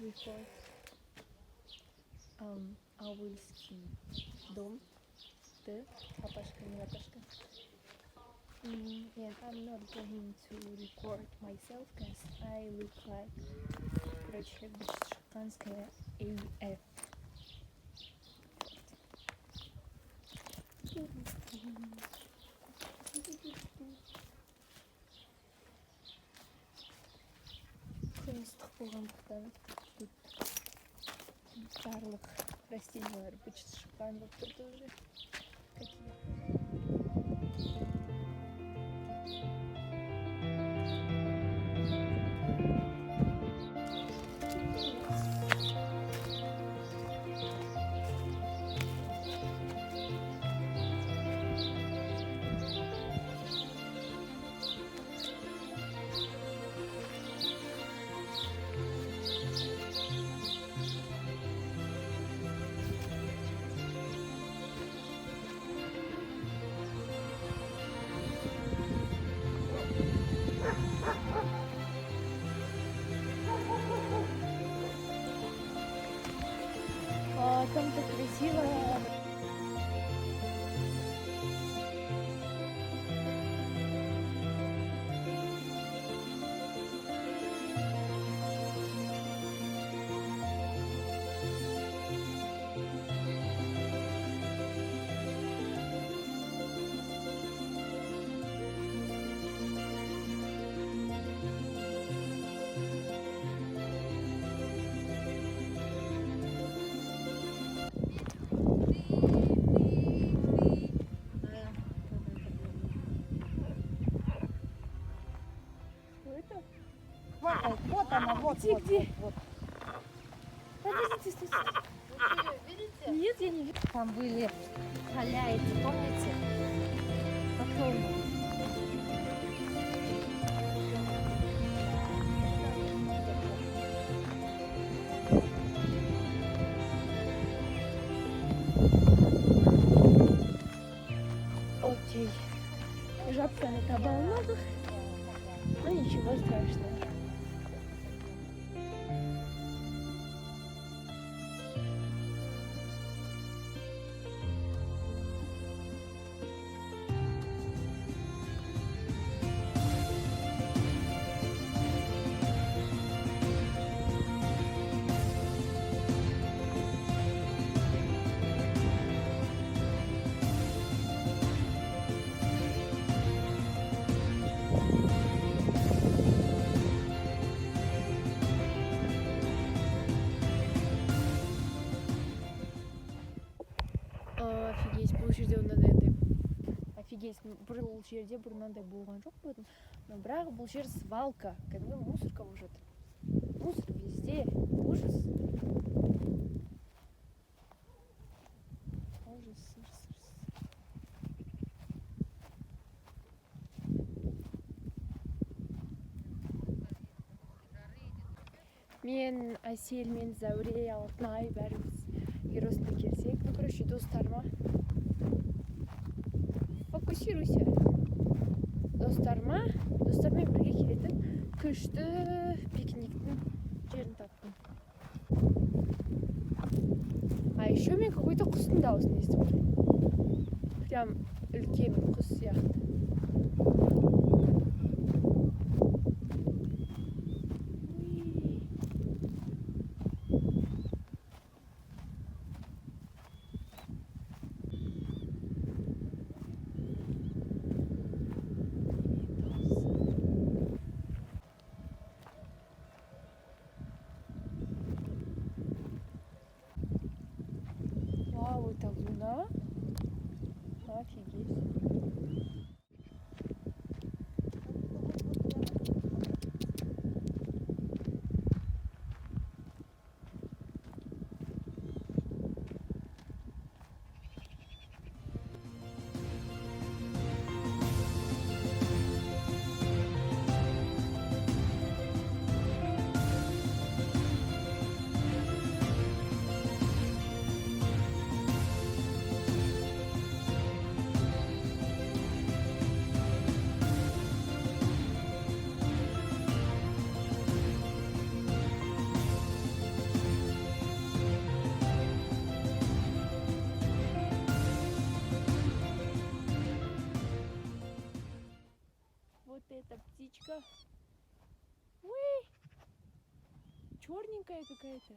record Авыльский дом, the Papashka Milapashka. And I'm not going to record myself because I look like короче, башкирская AF. Күн ыстық болғандықтан тут барлық растениялар быт шыққан болып тұрды уже. Там так красиво. Вот она, вот, Где, вот, где? вот, вот. Подождите, стойте. Вы ее видите? Нет, я не вижу. Там были поля эти, помните? По холму. Окей. Жабками таба много, но ничего страшного. Офигеть, бұл жерде мынандай офигеть, бұл жерде бұрыннандай болған жоқ болатын, но бірақ бұл жер свалка, кәдімгі мусорка болып жатыр. Мусор везде, ужас. Ужас, ужас, ужас. Мен, Әсел, мен Зәуре, Алтынай бәріміз Еросында келсек. Ну, короче, достарыма. Фокусируйся. Достармен бірге келетін күшті пикниктің жерін таптым. А еще мен какой-то құстың дауысын естіп тұрмын. Прям үлкен құс сияқты. Вау, это луна. Офигеть. черненькая какая-то.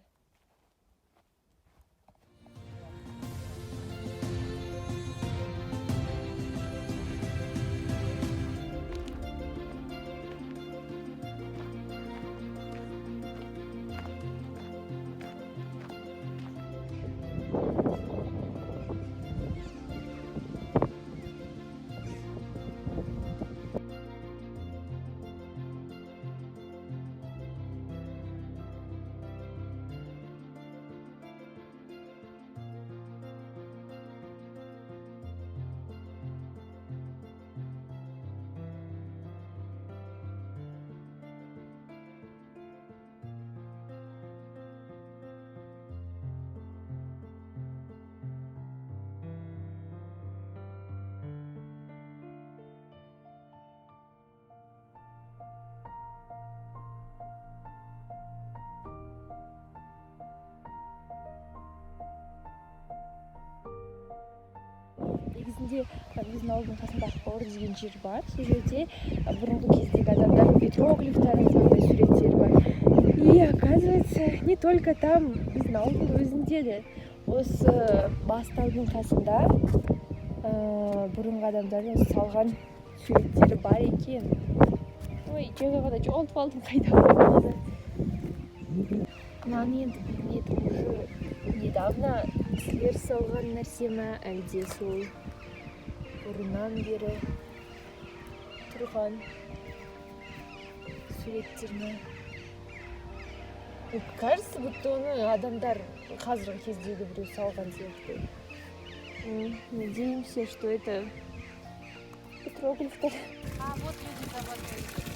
Негізінде біздің ауылдың қасында Ақбауыр деген жер бар. Сол жерде бұрынғы кездегі адамдардың петроглифтары, сондай суреттері бар. И оказывается, не только там, біздің ауылдың өзінде де осы бастаудың қасында бұрынғы адамдардың салған суреттері бар екен. Ой, жаңа ғана жоғалтып алдым, қайда болды. Мынаны енді білмедім, уже недавно кісілер салған нәрсе ма, әлде сол бұрыннан бері тұрған суреттер ме? Кажется, будто оны адамдар қазіргі кездегі біреу салған сияқты. Надеемся, что это петроглифтер. А вот люди за водой.